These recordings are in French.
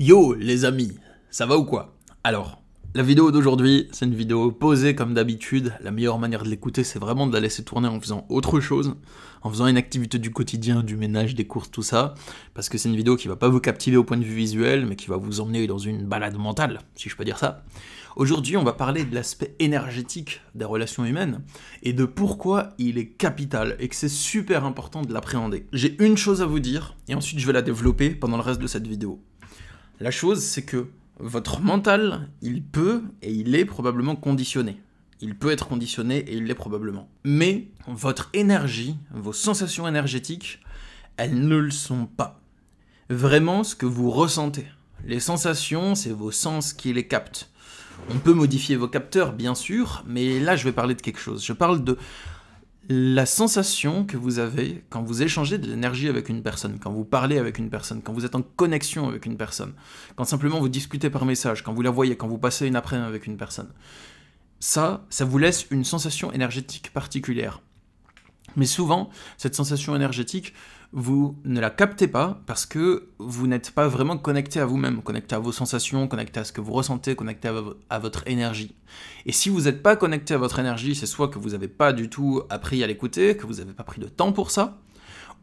Yo les amis, ça va ou quoi? Alors, la vidéo d'aujourd'hui, c'est une vidéo posée comme d'habitude. La meilleure manière de l'écouter, c'est vraiment de la laisser tourner en faisant autre chose, en faisant une activité du quotidien, du ménage, des courses, tout ça, parce que c'est une vidéo qui va pas vous captiver au point de vue visuel, mais qui va vous emmener dans une balade mentale, si je peux dire ça. Aujourd'hui, on va parler de l'aspect énergétique des relations humaines, et de pourquoi il est capital, et que c'est super important de l'appréhender. J'ai une chose à vous dire, et ensuite je vais la développer pendant le reste de cette vidéo. La chose, c'est que votre mental, il peut et il est probablement conditionné. Il peut être conditionné et il l'est probablement. Mais votre énergie, vos sensations énergétiques, elles ne le sont pas. Vraiment ce que vous ressentez. Les sensations, c'est vos sens qui les captent. On peut modifier vos capteurs, bien sûr, mais là je vais parler de quelque chose. Je parle de la sensation que vous avez quand vous échangez de l'énergie avec une personne, quand vous parlez avec une personne, quand vous êtes en connexion avec une personne, quand simplement vous discutez par message, quand vous la voyez, quand vous passez une après-midi avec une personne. Ça vous laisse une sensation énergétique particulière. Mais souvent, cette sensation énergétique, vous ne la captez pas parce que vous n'êtes pas vraiment connecté à vous-même, connecté à vos sensations, connecté à ce que vous ressentez, connecté à votre énergie. Et si vous n'êtes pas connecté à votre énergie, c'est soit que vous n'avez pas du tout appris à l'écouter, que vous n'avez pas pris de temps pour ça,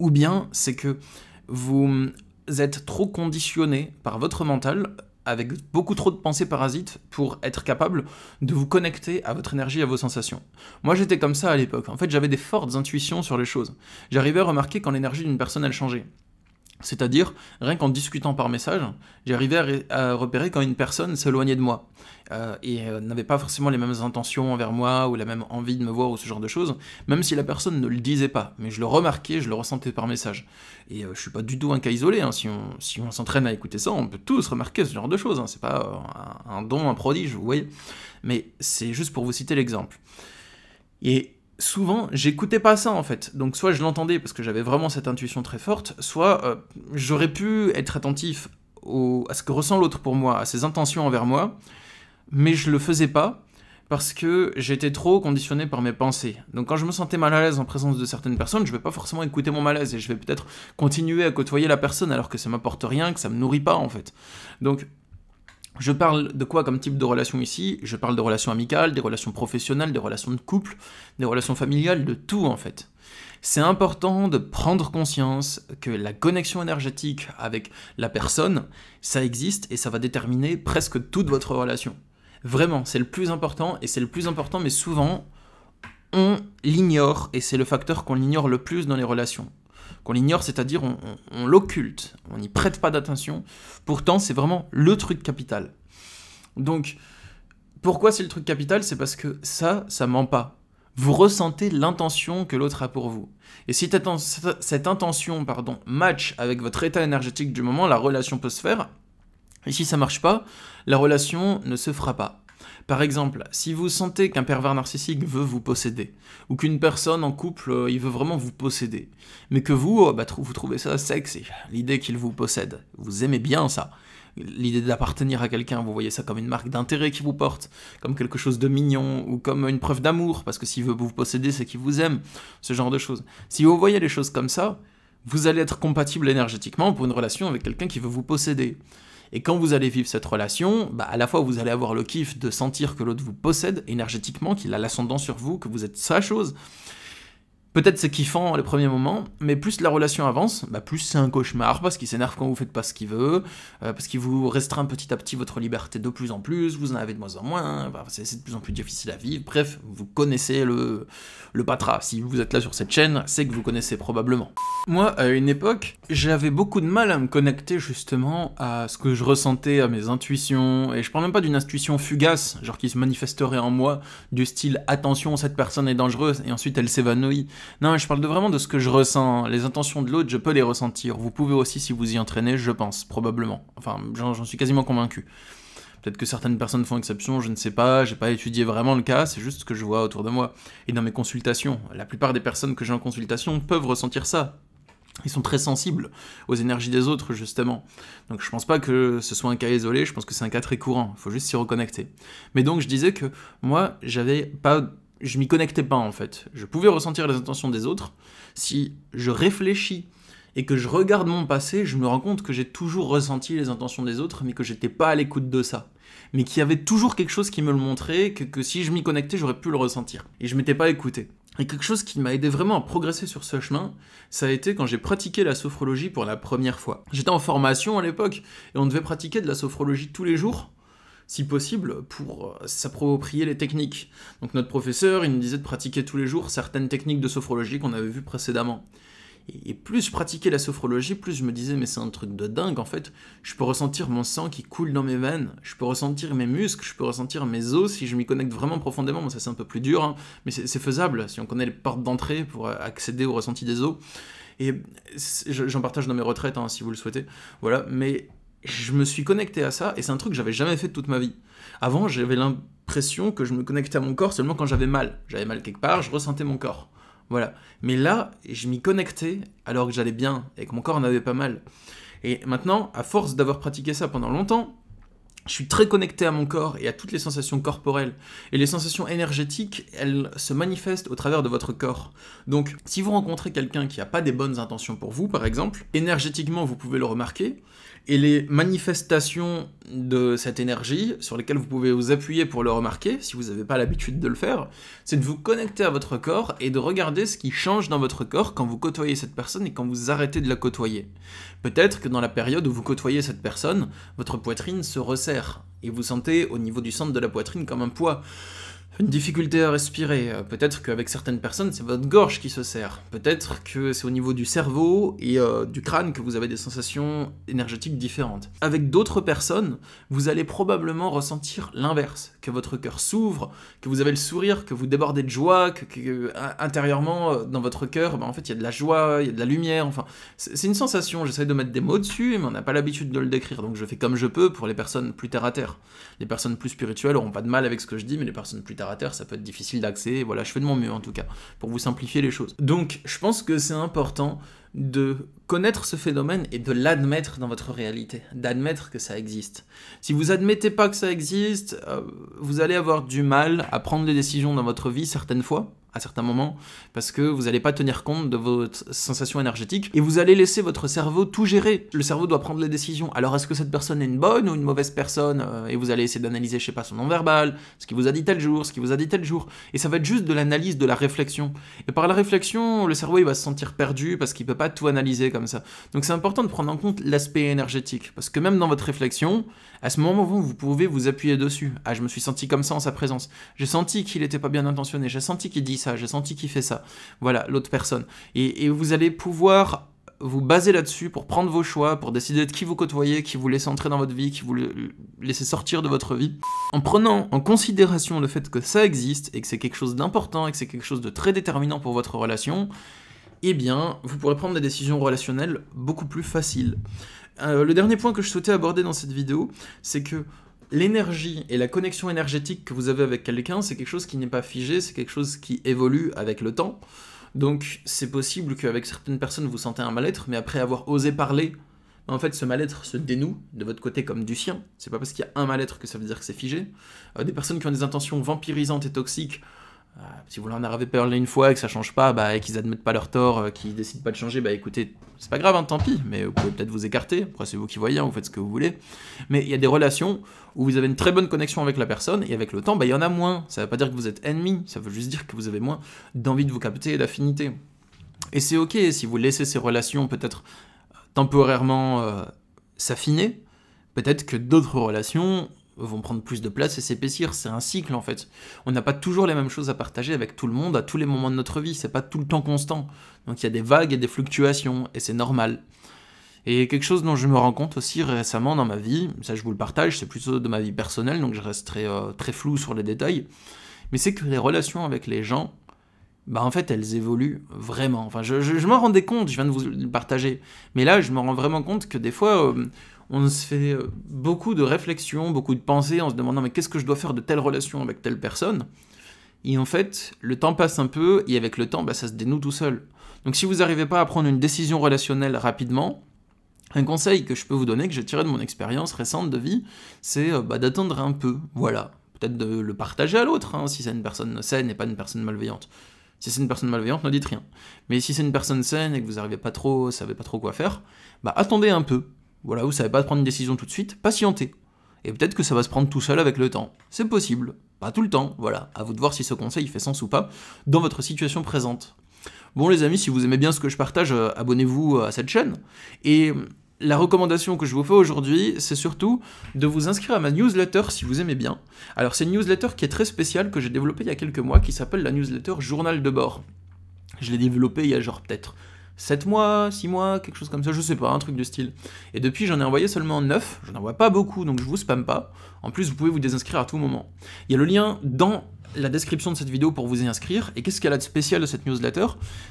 ou bien c'est que vous êtes trop conditionné par votre mental avec beaucoup trop de pensées parasites pour être capable de vous connecter à votre énergie et à vos sensations. Moi, j'étais comme ça à l'époque. En fait, j'avais des fortes intuitions sur les choses. J'arrivais à remarquer quand l'énergie d'une personne, elle changeait. C'est-à-dire, rien qu'en discutant par message, j'arrivais à repérer quand une personne s'éloignait de moi et n'avait pas forcément les mêmes intentions envers moi ou la même envie de me voir ou ce genre de choses, même si la personne ne le disait pas, mais je le remarquais, je le ressentais par message. Et je suis pas du tout un cas isolé, hein. Si on s'entraîne à écouter ça, on peut tous remarquer ce genre de choses, hein. C'est pas un don, un prodige, vous voyez. Mais c'est juste pour vous citer l'exemple. Et souvent, j'écoutais pas ça en fait. Donc soit je l'entendais parce que j'avais vraiment cette intuition très forte, soit j'aurais pu être attentif à ce que ressent l'autre pour moi, à ses intentions envers moi, mais je le faisais pas parce que j'étais trop conditionné par mes pensées. Donc quand je me sentais mal à l'aise en présence de certaines personnes, je vais pas forcément écouter mon malaise et je vais peut-être continuer à côtoyer la personne alors que ça m'apporte rien, que ça me nourrit pas en fait. Donc je parle de quoi comme type de relation ici? Je parle de relations amicales, des relations professionnelles, des relations de couple, des relations familiales, de tout en fait. C'est important de prendre conscience que la connexion énergétique avec la personne, ça existe et ça va déterminer presque toute votre relation. Vraiment, c'est le plus important et c'est le plus important, mais souvent, on l'ignore et c'est le facteur qu'on ignore le plus dans les relations. Qu'on l'ignore, c'est-à-dire on l'occulte, on n'y prête pas d'attention, pourtant c'est vraiment le truc capital. Donc, pourquoi c'est le truc capital? C'est parce que ça ment pas. Vous ressentez l'intention que l'autre a pour vous. Et si cette intention match avec votre état énergétique du moment, la relation peut se faire, et si ça marche pas, la relation ne se fera pas. Par exemple, si vous sentez qu'un pervers narcissique veut vous posséder, ou qu'une personne en couple, il veut vraiment vous posséder, mais que vous, vous trouvez ça sexy, l'idée qu'il vous possède, vous aimez bien ça, l'idée d'appartenir à quelqu'un, vous voyez ça comme une marque d'intérêt qui vous porte, comme quelque chose de mignon, ou comme une preuve d'amour, parce que s'il veut vous posséder, c'est qu'il vous aime, ce genre de choses. Si vous voyez les choses comme ça, vous allez être compatible énergétiquement pour une relation avec quelqu'un qui veut vous posséder. Et quand vous allez vivre cette relation, à la fois vous allez avoir le kiff de sentir que l'autre vous possède énergétiquement, qu'il a l'ascendant sur vous, que vous êtes sa chose. Peut-être c'est kiffant les premiers moments, mais plus la relation avance, plus c'est un cauchemar, parce qu'il s'énerve quand vous faites pas ce qu'il veut, parce qu'il vous restreint petit à petit votre liberté de plus en plus, vous en avez de moins en moins, c'est de plus en plus difficile à vivre, bref, vous connaissez le patra. Si vous êtes là sur cette chaîne, c'est que vous connaissez probablement. Moi, à une époque, j'avais beaucoup de mal à me connecter justement à ce que je ressentais, à mes intuitions, et je parle même pas d'une intuition fugace, genre qui se manifesterait en moi, du style « attention, cette personne est dangereuse », et ensuite elle s'évanouit. Non, je parle vraiment de ce que je ressens. Les intentions de l'autre, je peux les ressentir. Vous pouvez aussi si vous y entraînez, je pense, probablement. Enfin, j'en suis quasiment convaincu. Peut-être que certaines personnes font exception, je ne sais pas, j'ai pas étudié vraiment le cas, c'est juste ce que je vois autour de moi. Et dans mes consultations, la plupart des personnes que j'ai en consultation peuvent ressentir ça. Ils sont très sensibles aux énergies des autres, justement. Donc je pense pas que ce soit un cas isolé, je pense que c'est un cas très courant, il faut juste s'y reconnecter. Mais donc je disais que moi, je m'y connectais pas en fait. Je pouvais ressentir les intentions des autres si je réfléchis et que je regarde mon passé, je me rends compte que j'ai toujours ressenti les intentions des autres, mais que j'étais pas à l'écoute de ça. Mais qu'il y avait toujours quelque chose qui me le montrait, que si je m'y connectais, j'aurais pu le ressentir. Et je m'étais pas écouté. Et quelque chose qui m'a aidé vraiment à progresser sur ce chemin, ça a été quand j'ai pratiqué la sophrologie pour la première fois. J'étais en formation à l'époque, et on devait pratiquer de la sophrologie tous les jours, si possible, pour s'approprier les techniques. Donc notre professeur, il nous disait de pratiquer tous les jours certaines techniques de sophrologie qu'on avait vues précédemment. Et plus je pratiquais la sophrologie, plus je me disais, mais c'est un truc de dingue en fait. Je peux ressentir mon sang qui coule dans mes veines, je peux ressentir mes muscles, je peux ressentir mes os si je m'y connecte vraiment profondément. Bon, ça c'est un peu plus dur, hein, mais c'est faisable si on connaît les portes d'entrée pour accéder au ressenti des os. Et j'en partage dans mes retraites hein, si vous le souhaitez. Voilà, mais je me suis connecté à ça et c'est un truc que j'avais jamais fait de toute ma vie. Avant, j'avais l'impression que je me connectais à mon corps seulement quand j'avais mal. J'avais mal quelque part, je ressentais mon corps. Voilà. Mais là, je m'y connectais alors que j'allais bien et que mon corps en avait pas mal. Et maintenant, à force d'avoir pratiqué ça pendant longtemps, je suis très connecté à mon corps et à toutes les sensations corporelles. Et les sensations énergétiques, elles se manifestent au travers de votre corps. Donc, si vous rencontrez quelqu'un qui n'a pas des bonnes intentions pour vous, par exemple, énergétiquement, vous pouvez le remarquer. Et les manifestations de cette énergie, sur lesquelles vous pouvez vous appuyer pour le remarquer, si vous n'avez pas l'habitude de le faire, c'est de vous connecter à votre corps et de regarder ce qui change dans votre corps quand vous côtoyez cette personne et quand vous arrêtez de la côtoyer. Peut-être que dans la période où vous côtoyez cette personne, votre poitrine se resserre et vous sentez au niveau du centre de la poitrine comme un poids. Une difficulté à respirer, peut-être qu'avec certaines personnes, c'est votre gorge qui se serre. Peut-être que c'est au niveau du cerveau et du crâne que vous avez des sensations énergétiques différentes. Avec d'autres personnes, vous allez probablement ressentir l'inverse, que votre cœur s'ouvre, que vous avez le sourire, que vous débordez de joie, que intérieurement, dans votre cœur, en fait, il y a de la joie, il y a de la lumière, enfin, c'est une sensation, j'essaie de mettre des mots dessus, mais on n'a pas l'habitude de le décrire, donc je fais comme je peux pour les personnes plus terre-à-terre. Les personnes plus spirituelles auront pas de mal avec ce que je dis, mais les personnes plus terre à terre, ça peut être difficile d'accès. Voilà, je fais de mon mieux en tout cas, pour vous simplifier les choses. Donc, je pense que c'est important de connaître ce phénomène et de l'admettre dans votre réalité, d'admettre que ça existe. Si vous admettez pas que ça existe, vous allez avoir du mal à prendre des décisions dans votre vie certaines fois, à certains moments, parce que vous n'allez pas tenir compte de vos sensations énergétiques, et vous allez laisser votre cerveau tout gérer. Le cerveau doit prendre les décisions. Alors est-ce que cette personne est une bonne ou une mauvaise personne et vous allez essayer d'analyser, je sais pas, son non-verbal, ce qu'il vous a dit tel jour, ce qu'il vous a dit tel jour, et ça va être juste de l'analyse, de la réflexion. Et par la réflexion, le cerveau il va se sentir perdu, parce qu'il peut pas tout analyser comme ça. Donc c'est important de prendre en compte l'aspect énergétique, parce que même dans votre réflexion, à ce moment où vous pouvez vous appuyer dessus. Ah, je me suis senti comme ça en sa présence. J'ai senti qu'il était pas bien intentionné, j'ai senti qu'il dit ça, j'ai senti qu'il fait ça. Voilà, l'autre personne. Et vous allez pouvoir vous baser là-dessus pour prendre vos choix, pour décider de qui vous côtoyez, qui vous laissez entrer dans votre vie, qui vous laissez sortir de votre vie. En prenant en considération le fait que ça existe, et que c'est quelque chose d'important, et que c'est quelque chose de très déterminant pour votre relation, eh bien, vous pourrez prendre des décisions relationnelles beaucoup plus faciles. Le dernier point que je souhaitais aborder dans cette vidéo, c'est que l'énergie et la connexion énergétique que vous avez avec quelqu'un, c'est quelque chose qui n'est pas figé, c'est quelque chose qui évolue avec le temps. Donc c'est possible qu'avec certaines personnes vous sentez un mal-être, mais après avoir osé parler, en fait ce mal-être se dénoue de votre côté comme du sien. C'est pas parce qu'il y a un mal-être que ça veut dire que c'est figé. Des personnes qui ont des intentions vampirisantes et toxiques, si vous leur en avez parlé une fois et que ça change pas, et qu'ils admettent pas leur tort, qu'ils décident pas de changer, écoutez, c'est pas grave, hein, tant pis, mais vous pouvez peut-être vous écarter, après c'est vous qui voyez, vous faites ce que vous voulez. Mais il y a des relations où vous avez une très bonne connexion avec la personne, et avec le temps, il y en a moins. Ça veut pas dire que vous êtes ennemis, ça veut juste dire que vous avez moins d'envie de vous capter et d'affinité. Et c'est ok si vous laissez ces relations peut-être temporairement s'affiner, peut-être que d'autres relations vont prendre plus de place et s'épaissir, c'est un cycle en fait. On n'a pas toujours les mêmes choses à partager avec tout le monde à tous les moments de notre vie, c'est pas tout le temps constant. Donc il y a des vagues et des fluctuations, et c'est normal. Et quelque chose dont je me rends compte aussi récemment dans ma vie, ça je vous le partage, c'est plutôt de ma vie personnelle, donc je resterai très flou sur les détails, mais c'est que les relations avec les gens, en fait elles évoluent vraiment. Enfin je m'en rendais compte, je viens de vous le partager, mais là je me rends vraiment compte que des fois on se fait beaucoup de réflexions, beaucoup de pensées en se demandant mais qu'est-ce que je dois faire de telle relation avec telle personne. Et en fait, le temps passe un peu et avec le temps, ça se dénoue tout seul. Donc si vous n'arrivez pas à prendre une décision relationnelle rapidement, un conseil que je peux vous donner, que j'ai tiré de mon expérience récente de vie, c'est d'attendre un peu, voilà. Peut-être de le partager à l'autre, si c'est une personne saine et pas une personne malveillante. Si c'est une personne malveillante, ne dites rien. Mais si c'est une personne saine et que vous savez pas trop quoi faire, bah attendez un peu. Voilà, vous savez pas prendre une décision tout de suite, patientez. Et peut-être que ça va se prendre tout seul avec le temps. C'est possible. Pas tout le temps, voilà. À vous de voir si ce conseil fait sens ou pas dans votre situation présente. Bon les amis, si vous aimez bien ce que je partage, abonnez-vous à cette chaîne. Et la recommandation que je vous fais aujourd'hui, c'est surtout de vous inscrire à ma newsletter si vous aimez bien. Alors c'est une newsletter qui est très spéciale, que j'ai développée il y a quelques mois, qui s'appelle la newsletter Journal de bord. Je l'ai développée il y a genre peut-être 7 mois, 6 mois, quelque chose comme ça, je sais pas, un truc de style. Et depuis, j'en ai envoyé seulement 9, je n'en envoie pas beaucoup, donc je vous spamme pas. En plus, vous pouvez vous désinscrire à tout moment. Il y a le lien dans la description de cette vidéo pour vous y inscrire, et qu'est-ce qu'elle a de spécial de cette newsletter?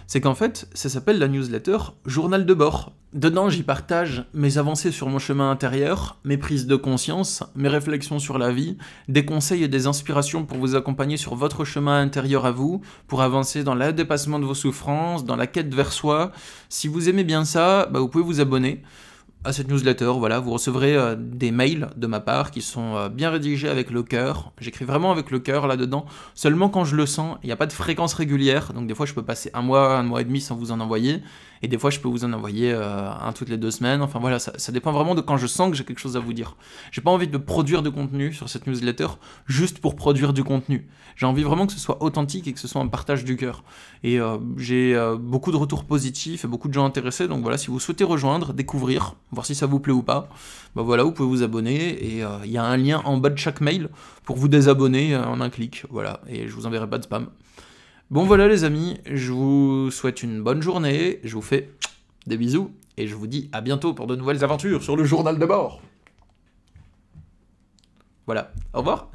C'est qu'en fait, ça s'appelle la newsletter Journal de bord. Dedans, j'y partage mes avancées sur mon chemin intérieur, mes prises de conscience, mes réflexions sur la vie, des conseils et des inspirations pour vous accompagner sur votre chemin intérieur à vous, pour avancer dans le dépassement de vos souffrances, dans la quête vers soi. Si vous aimez bien ça, bah vous pouvez vous abonner à cette newsletter, voilà, vous recevrez des mails de ma part qui sont bien rédigés avec le cœur. J'écris vraiment avec le cœur là-dedans, seulement quand je le sens. Il n'y a pas de fréquence régulière, donc des fois je peux passer un mois et demi sans vous en envoyer, et des fois je peux vous en envoyer un toutes les 2 semaines. Enfin voilà, ça dépend vraiment de quand je sens que j'ai quelque chose à vous dire. J'ai pas envie de produire de contenu sur cette newsletter juste pour produire du contenu. J'ai envie vraiment que ce soit authentique et que ce soit un partage du cœur. Et j'ai beaucoup de retours positifs et beaucoup de gens intéressés, donc voilà, si vous souhaitez rejoindre, découvrir, voir si ça vous plaît ou pas, bah voilà, vous pouvez vous abonner, et il y a un lien en bas de chaque mail pour vous désabonner en un clic, voilà, et je vous enverrai pas de spam. Bon voilà les amis, je vous souhaite une bonne journée, je vous fais des bisous, et je vous dis à bientôt pour de nouvelles aventures sur le journal de bord. Voilà, au revoir.